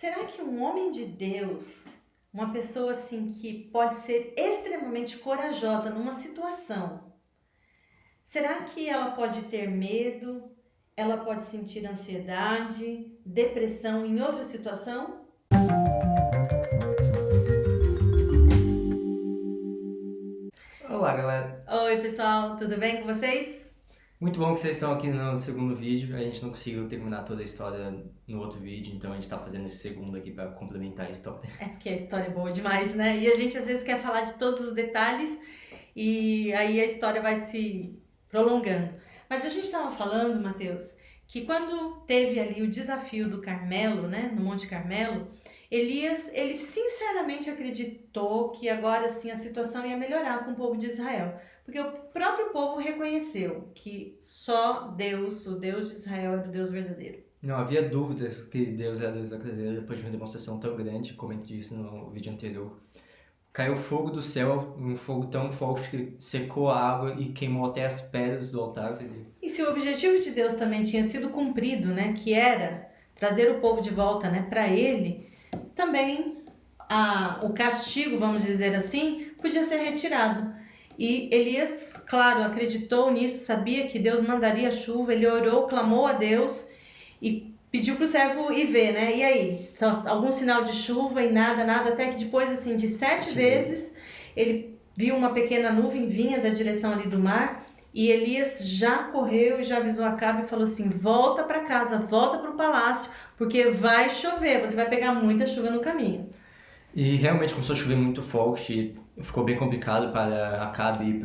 Será que um homem de Deus, uma pessoa assim que pode ser extremamente corajosa numa situação, será que ela pode ter medo? Ela pode sentir ansiedade, depressão em outra situação? Olá, galera. Oi, pessoal, tudo bem com vocês? Muito bom que vocês estão aqui no segundo vídeo. A gente não conseguiu terminar toda a história no outro vídeo, então a gente está fazendo esse segundo aqui para complementar a história. É porque a história é boa demais, né? E a gente às vezes quer falar de todos os detalhes e aí a história vai se prolongando. Mas a gente estava falando, Mateus, que quando teve ali o desafio do Carmelo, né, no Monte Carmelo, Elias, ele sinceramente acreditou que agora sim a situação ia melhorar com o povo de Israel. Porque o próprio povo reconheceu que só Deus, o Deus de Israel, era o Deus verdadeiro. Não havia dúvidas que Deus é a Deus verdadeiro depois de uma demonstração tão grande, como a gente disse no vídeo anterior. Caiu fogo do céu, um fogo tão forte que secou a água e queimou até as pedras do altar. E se o objetivo de Deus também tinha sido cumprido, né, que era trazer o povo de volta, né, para ele, também o castigo, vamos dizer assim, podia ser retirado. E Elias, claro, acreditou nisso, sabia que Deus mandaria chuva, ele orou, clamou a Deus e pediu para o servo ir ver, né? E aí? Então, algum sinal de chuva e nada, nada, até que depois, assim, de 7 vezes, ele viu uma pequena nuvem, vinha da direção ali do mar, e Elias já correu e já avisou Acabe e falou assim: volta para casa, volta para o palácio, porque vai chover, você vai pegar muita chuva no caminho. E realmente começou a chover muito forte, ficou bem complicado para Acabe ir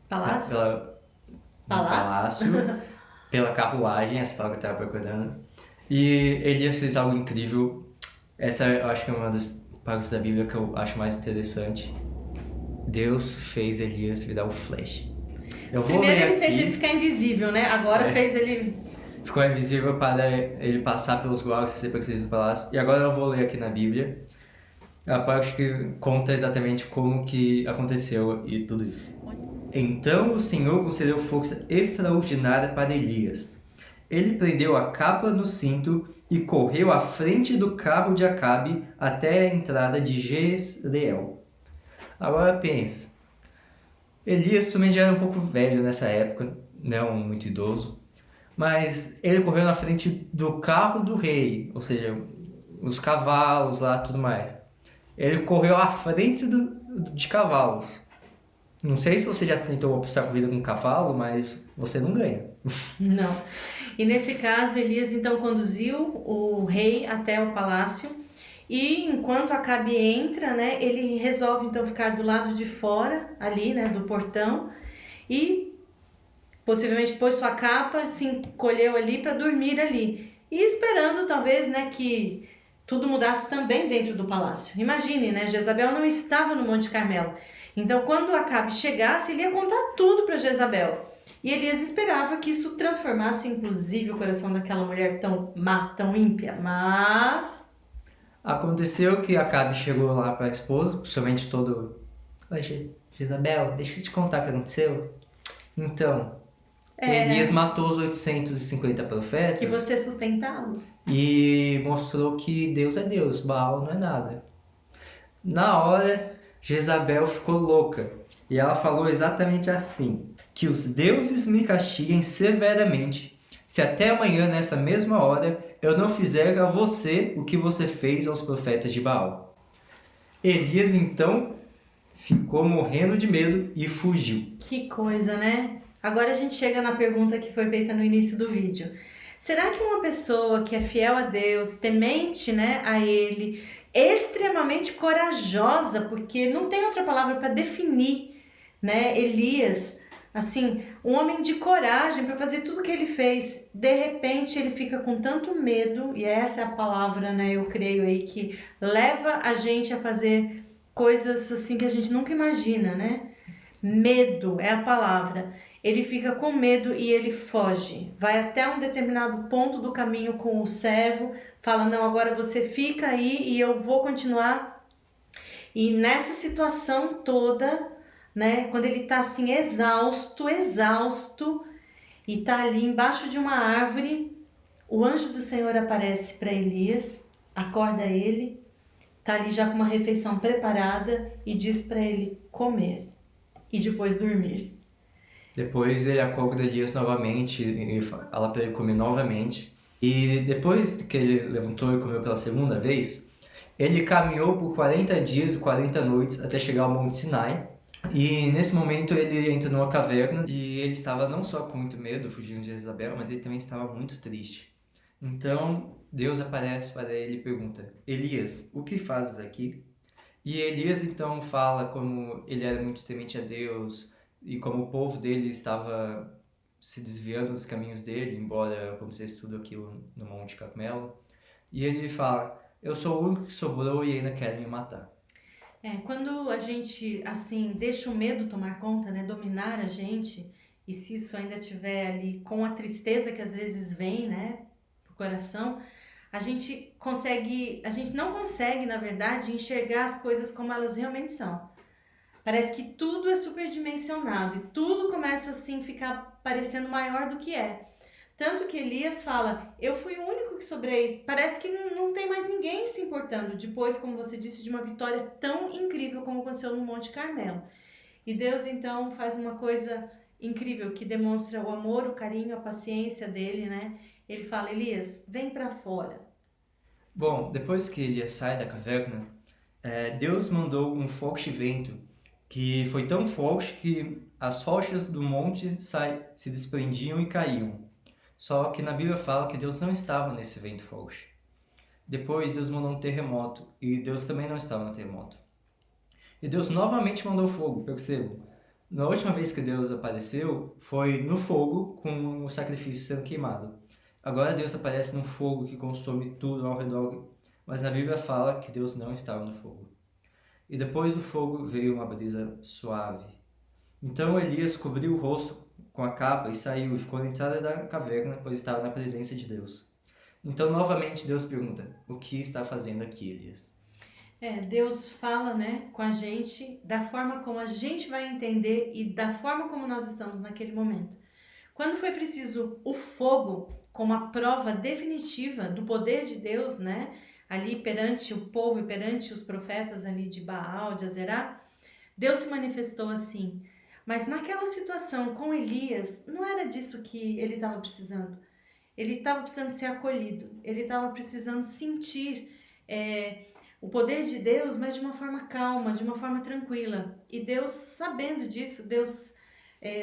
Palácio? palácio, pela carruagem, essa palavra que eu estava procurando. E Elias fez algo incrível. Essa eu acho que é uma das partes da Bíblia que eu acho mais interessante. Deus fez Elias virar o Flash. Eu vou Primeiro ler ele aqui. fez ele ficar invisível, né? Agora fez ele... Ficou invisível para ele passar pelos guardas e ser perseguido do palácio. E agora eu vou ler aqui na Bíblia a parte que conta exatamente como que aconteceu e tudo isso. Então o Senhor concedeu força extraordinária para Elias. Ele prendeu a capa no cinto e correu à frente do carro de Acabe até a entrada de Jezreel. Agora pensa, Elias também já era um pouco velho nessa época, não muito idoso, mas ele correu na frente do carro do rei, ou seja, os cavalos lá tudo mais. Ele correu à frente de cavalos. Não sei se você já tentou essa corrida com um cavalo, mas você não ganha. Não. E nesse caso, Elias então conduziu o rei até o palácio e enquanto Acabe entra, né, ele resolve então ficar do lado de fora, ali, né, do portão e possivelmente pôs sua capa, se encolheu ali para dormir ali e esperando talvez, né, que tudo mudasse também dentro do palácio. Imagine, né, Jezabel não estava no Monte Carmelo. Então, quando Acabe chegasse, ele ia contar tudo para Jezabel. E Elias esperava que isso transformasse, inclusive, o coração daquela mulher tão má, tão ímpia. Mas... Aconteceu que Acabe chegou lá para a esposa, principalmente todo... Oi, Jezabel, deixa eu te contar o que aconteceu. Então, Elias matou os 850 profetas. Que você sustentava. E mostrou que Deus é Deus, Baal não é nada. Na hora, Jezabel ficou louca. E ela falou exatamente assim: que os deuses me castiguem severamente, se até amanhã, nessa mesma hora, eu não fizer a você o que você fez aos profetas de Baal. Elias, então, ficou morrendo de medo e fugiu. Que coisa, né? Agora a gente chega na pergunta que foi feita no início do vídeo. Será que uma pessoa que é fiel a Deus, temente, né, a Ele, extremamente corajosa, porque não tem outra palavra para definir, né, Elias, assim, um homem de coragem para fazer tudo que ele fez, de repente ele fica com tanto medo, e essa é a palavra, né, eu creio aí, que leva a gente a fazer coisas assim que a gente nunca imagina, né? Medo é a palavra. Ele fica com medo e ele foge. Vai até um determinado ponto do caminho com o servo, fala: não, agora você fica aí e eu vou continuar. E nessa situação toda, né, quando ele tá assim exausto, e tá ali embaixo de uma árvore, o anjo do Senhor aparece para Elias acorda ele, tá ali já com uma refeição preparada e diz para ele comer e depois dormir. Depois ele acorda Elias novamente e fala para ele comer novamente. E depois que ele levantou e comeu pela segunda vez, ele caminhou por 40 dias e 40 noites até chegar ao Monte Sinai. E nesse momento ele entra numa caverna e ele estava não só com muito medo, fugindo de Jezabel, mas ele também estava muito triste. Então Deus aparece para ele e pergunta: Elias, o que fazes aqui? E Elias então fala como ele era muito temente a Deus e como o povo dele estava se desviando dos caminhos dele, embora acontecesse tudo aquilo no Monte Carmelo. E ele fala: eu sou o único que sobrou e ainda querem me matar. Quando a gente, assim, deixa o medo tomar conta, né, dominar a gente, e se isso ainda tiver ali com a tristeza que às vezes vem, né, pro coração, a gente não consegue, na verdade, enxergar as coisas como elas realmente são. Parece que tudo é superdimensionado e tudo começa assim a ficar parecendo maior do que é. Tanto que Elias fala, eu fui o único que sobrei. Parece que não tem mais ninguém se importando. Depois, como você disse, de uma vitória tão incrível como aconteceu no Monte Carmelo. E Deus então faz uma coisa incrível que demonstra o amor, o carinho, a paciência dele, né? Ele fala, Elias, vem para fora. Bom, depois que Elias sai da caverna, Deus mandou um forte vento que foi tão forte que as rochas do monte se desprendiam e caíam. Só que na Bíblia fala que Deus não estava nesse vento forte. Depois Deus mandou um terremoto e Deus também não estava no terremoto. E Deus novamente mandou fogo, percebam. Na última vez que Deus apareceu foi no fogo com o sacrifício sendo queimado. Agora Deus aparece num fogo que consome tudo ao redor, mas na Bíblia fala que Deus não estava no fogo. E depois do fogo veio uma brisa suave. Então Elias cobriu o rosto com a capa e saiu e ficou na entrada da caverna, pois estava na presença de Deus. Então novamente Deus pergunta: o que está fazendo aqui, Elias? Deus fala, né, com a gente da forma como a gente vai entender e da forma como nós estamos naquele momento. Quando foi preciso o fogo como a prova definitiva do poder de Deus, né, ali perante o povo e perante os profetas ali de Baal, de Azerá, Deus se manifestou assim. Mas naquela situação com Elias, não era disso que ele estava precisando. Ele estava precisando ser acolhido, ele estava precisando sentir o poder de Deus, mas de uma forma calma, de uma forma tranquila. E Deus, sabendo disso, Deus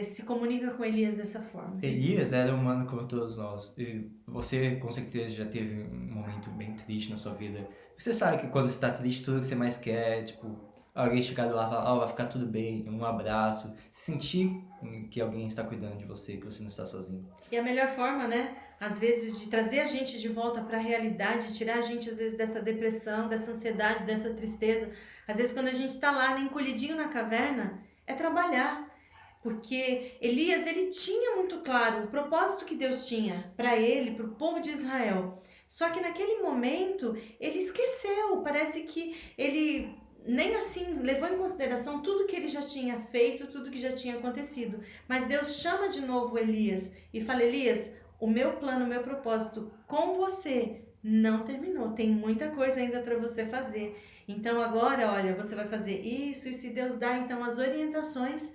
se comunica com Elias dessa forma. Elias era humano como todos nós. E você, com certeza, já teve um momento bem triste na sua vida. Você sabe que quando você está triste, tudo que você mais quer é, tipo, alguém chegar do lado e falar, vai ficar tudo bem, um abraço. Sentir que alguém está cuidando de você, que você não está sozinho. E a melhor forma, né, às vezes, de trazer a gente de volta para a realidade, tirar a gente, às vezes, dessa depressão, dessa ansiedade, dessa tristeza. Às vezes, quando a gente está lá, encolhidinho na caverna, é trabalhar. Porque Elias, ele tinha muito claro o propósito que Deus tinha para ele, para o povo de Israel. Só que naquele momento, ele esqueceu. Parece que ele nem assim levou em consideração tudo que ele já tinha feito, tudo que já tinha acontecido. Mas Deus chama de novo Elias e fala, Elias, o meu plano, o meu propósito com você não terminou. Tem muita coisa ainda para você fazer. Então agora, olha, você vai fazer isso e se Deus dá então as orientações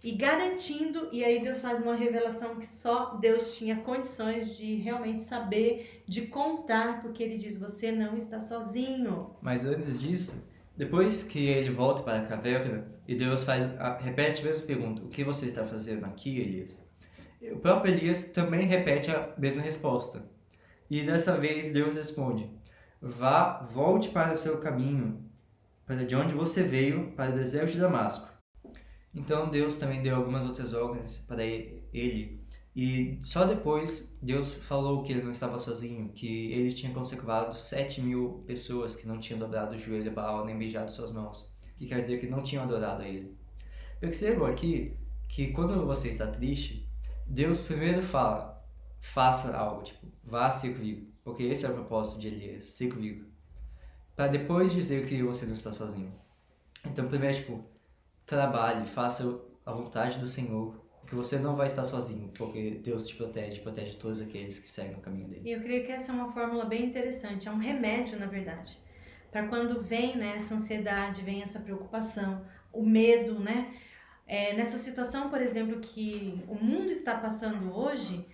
e garantindo, e aí Deus faz uma revelação que só Deus tinha condições de realmente saber, de contar, porque ele diz, você não está sozinho. Mas antes disso, depois que ele volta para a caverna, e Deus repete a mesma pergunta, o que você está fazendo aqui, Elias? O próprio Elias também repete a mesma resposta. E dessa vez Deus responde, volte para o seu caminho, para de onde você veio, para o deserto de Damasco. Então Deus também deu algumas outras ordens para ele. E só depois Deus falou que ele não estava sozinho, que ele tinha conservado 7.000 pessoas que não tinham dobrado o joelho a Baal nem beijado suas mãos. Que quer dizer que não tinham adorado a ele. Percebam aqui que quando você está triste, Deus primeiro fala, faça algo, tipo, vá ser comigo. Porque esse é o propósito de Elias, ser comigo. Para depois dizer que você não está sozinho. Então primeiro, tipo, trabalhe, faça a vontade do Senhor, que você não vai estar sozinho, porque Deus te protege todos aqueles que seguem o caminho dele. E eu creio que essa é uma fórmula bem interessante, é um remédio, na verdade, para quando vem, né, essa ansiedade, vem essa preocupação, o medo, né? Nessa situação, por exemplo, que o mundo está passando hoje,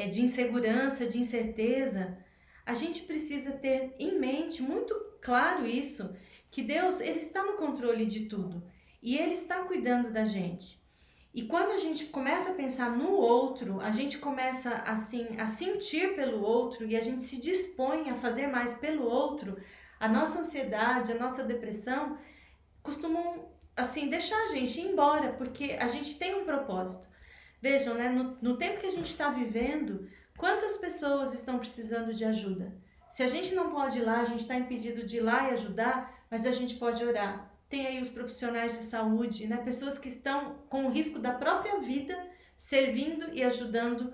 de insegurança, de incerteza, a gente precisa ter em mente, muito claro isso, que Deus, Ele está no controle de tudo e Ele está cuidando da gente. E quando a gente começa a pensar no outro, a gente começa assim a sentir pelo outro e a gente se dispõe a fazer mais pelo outro, a nossa ansiedade, a nossa depressão costumam assim deixar a gente ir embora, porque a gente tem um propósito. Vejam, né, no tempo que a gente está vivendo, quantas pessoas estão precisando de ajuda? Se a gente não pode ir lá, a gente está impedido de ir lá e ajudar, mas a gente pode orar. Tem aí os profissionais de saúde, né? Pessoas que estão com o risco da própria vida, servindo e ajudando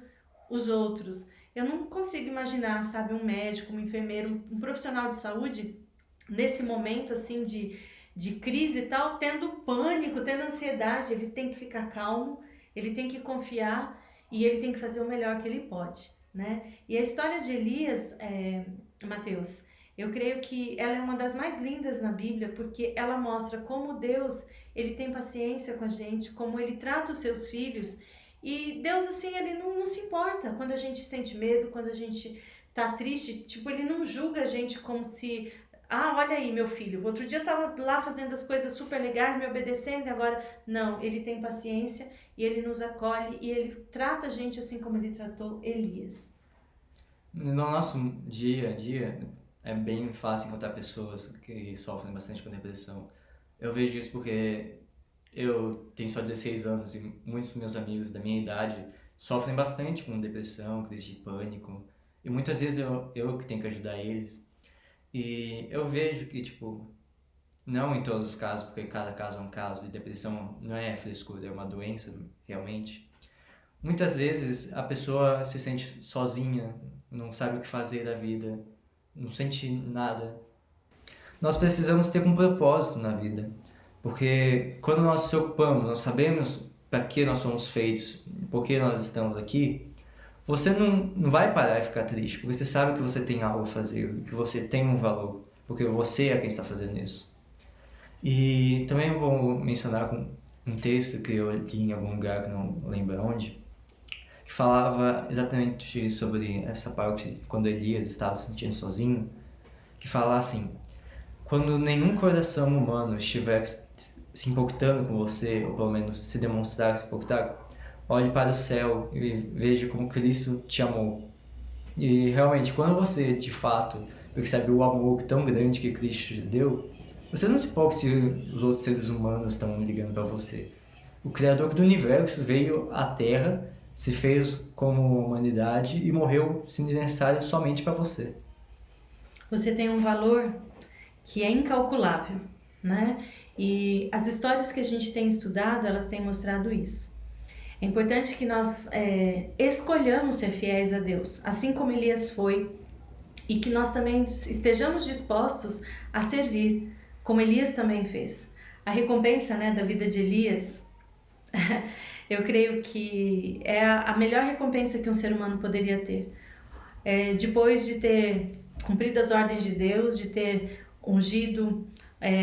os outros. Eu não consigo imaginar, sabe, um médico, um enfermeiro, um profissional de saúde, nesse momento assim de crise e tal, tendo pânico, tendo ansiedade. Ele tem que ficar calmo, ele tem que confiar e ele tem que fazer o melhor que ele pode, né? E a história de Elias, Mateus, eu creio que ela é uma das mais lindas na Bíblia, porque ela mostra como Deus, Ele tem paciência com a gente, como Ele trata os seus filhos. E Deus, assim, Ele não se importa quando a gente sente medo, quando a gente tá triste. Tipo, Ele não julga a gente como se... Ah, olha aí, meu filho, outro dia eu tava lá fazendo as coisas super legais, me obedecendo, e agora... Não, Ele tem paciência e Ele nos acolhe e Ele trata a gente assim como Ele tratou Elias. No nosso dia a dia, é bem fácil encontrar pessoas que sofrem bastante com depressão. Eu vejo isso porque eu tenho só 16 anos e muitos dos meus amigos da minha idade sofrem bastante com depressão, crise de pânico. E muitas vezes eu que tenho que ajudar eles. E eu vejo que, tipo, não em todos os casos, porque cada caso é um caso, e depressão não é frescura, é uma doença realmente. Muitas vezes a pessoa se sente sozinha, não sabe o que fazer da vida, não sente nada. Nós precisamos ter um propósito na vida, porque quando nós nos preocupamos, nós sabemos para que nós somos feitos, por que nós estamos aqui, você não vai parar e ficar triste, porque você sabe que você tem algo a fazer, que você tem um valor, porque você é quem está fazendo isso. E também eu vou mencionar um texto que eu li em algum lugar, que não lembro onde, que falava exatamente sobre essa parte quando Elias estava se sentindo sozinho, que fala assim: quando nenhum coração humano estiver se importando com você, ou pelo menos se demonstrar se importar, olhe para o céu e veja como Cristo te amou. E realmente, quando você de fato percebe o amor tão grande que Cristo te deu, você não se importa se os outros seres humanos estão ligando para você. O Criador do Universo veio à Terra, se fez como humanidade e morreu, se necessário, somente para você. Você tem um valor que é incalculável, né? E as histórias que a gente tem estudado, elas têm mostrado isso. É importante que nós escolhamos ser fiéis a Deus, assim como Elias foi, e que nós também estejamos dispostos a servir, como Elias também fez. A recompensa, né, da vida de Elias, eu creio que é a melhor recompensa que um ser humano poderia ter. Depois de ter cumprido as ordens de Deus, de ter ungido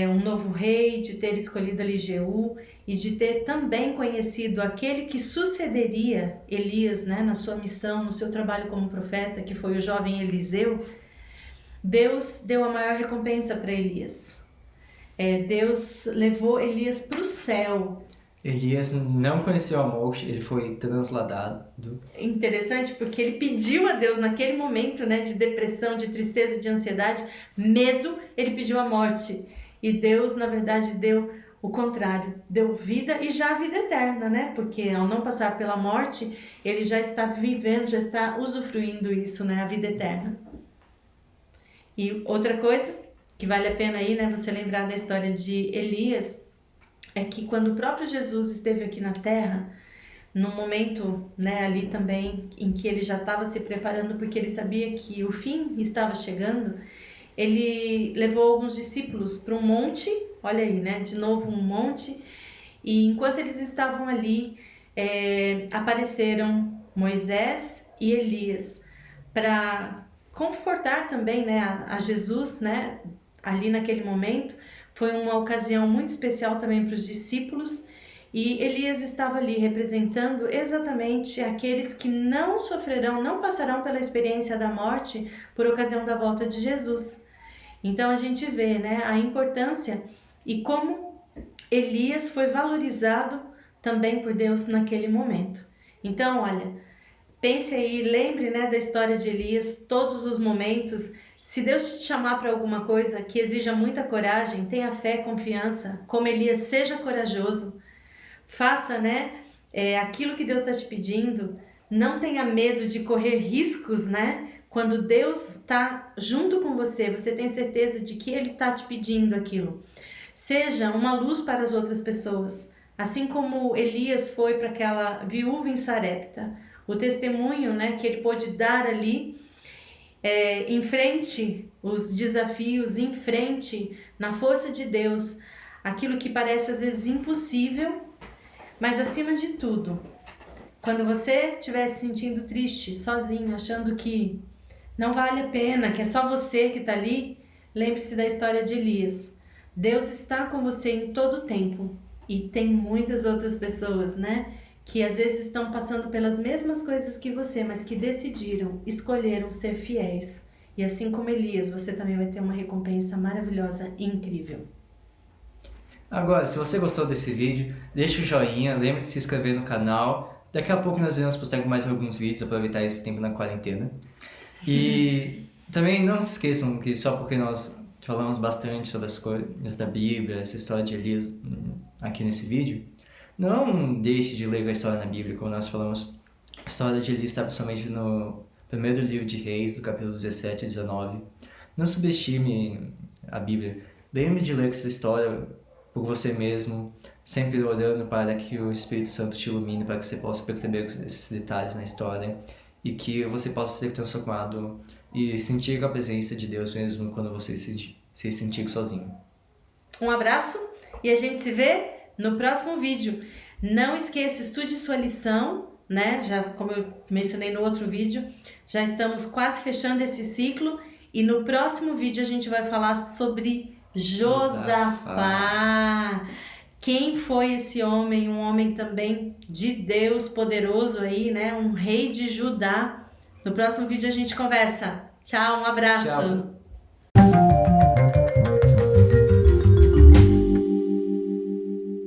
um novo rei, de ter escolhido ali Jeú e de ter também conhecido aquele que sucederia Elias, né, na sua missão, no seu trabalho como profeta, que foi o jovem Eliseu, Deus deu a maior recompensa para Elias. Deus levou Elias para o céu. Elias não conheceu a morte, ele foi transladado. Interessante, porque ele pediu a Deus naquele momento, né, de depressão, de tristeza, de ansiedade, medo, ele pediu a morte. E Deus, na verdade, deu o contrário, deu vida e já a vida eterna, né? Porque ao não passar pela morte, ele já está vivendo, já está usufruindo isso, né? A vida eterna. E outra coisa que vale a pena aí, né, você lembrar da história de Elias, é que quando o próprio Jesus esteve aqui na Terra, num momento, né, ali também em que ele já estava se preparando, porque ele sabia que o fim estava chegando, ele levou alguns discípulos para um monte, olha aí, né, de novo um monte, e enquanto eles estavam ali apareceram Moisés e Elias para confortar também, né, a Jesus, né, ali naquele momento. Foi uma ocasião muito especial também para os discípulos, e Elias estava ali representando exatamente aqueles que não sofrerão, não passarão pela experiência da morte por ocasião da volta de Jesus. Então a gente vê, né, a importância e como Elias foi valorizado também por Deus naquele momento. Então, olha, pense aí, lembre, né, da história de Elias, todos os momentos. Se Deus te chamar para alguma coisa que exija muita coragem, tenha fé, confiança, como Elias, seja corajoso, faça, né, aquilo que Deus está te pedindo, não tenha medo de correr riscos, né? Quando Deus está junto com você, você tem certeza de que Ele está te pedindo aquilo. Seja uma luz para as outras pessoas, assim como Elias foi para aquela viúva em Sarepta. O testemunho, né, que ele pôde dar ali, em frente os desafios, em frente, na força de Deus, aquilo que parece às vezes impossível, mas acima de tudo, quando você estiver se sentindo triste, sozinho, achando que não vale a pena, que é só você que está ali, lembre-se da história de Elias. Deus está com você em todo o tempo, e tem muitas outras pessoas, né, que às vezes estão passando pelas mesmas coisas que você, mas que decidiram, escolheram ser fiéis. E assim como Elias, você também vai ter uma recompensa maravilhosa e incrível. Agora, se você gostou desse vídeo, deixa o joinha, lembre de se inscrever no canal. Daqui a pouco nós iremos postar mais alguns vídeos, aproveitar esse tempo na quarentena. E também não se esqueçam que só porque nós falamos bastante sobre as coisas da Bíblia, essa história de Elias aqui nesse vídeo, não deixe de ler a história na Bíblia, como nós falamos. A história de Elias está principalmente no primeiro livro de Reis, do capítulo 17 e 19. Não subestime a Bíblia. Lembre de ler essa história por você mesmo, sempre orando para que o Espírito Santo te ilumine, para que você possa perceber esses detalhes na história e que você possa ser transformado e sentir a presença de Deus mesmo quando você se sentir sozinho. Um abraço e a gente se vê no próximo vídeo. Não esqueça, estude sua lição, né? Já, como eu mencionei no outro vídeo, já estamos quase fechando esse ciclo e no próximo vídeo a gente vai falar sobre Josafá. Quem foi esse homem? Um homem também de Deus, poderoso aí, né? Um rei de Judá. No próximo vídeo a gente conversa. Tchau, um abraço. Tchau.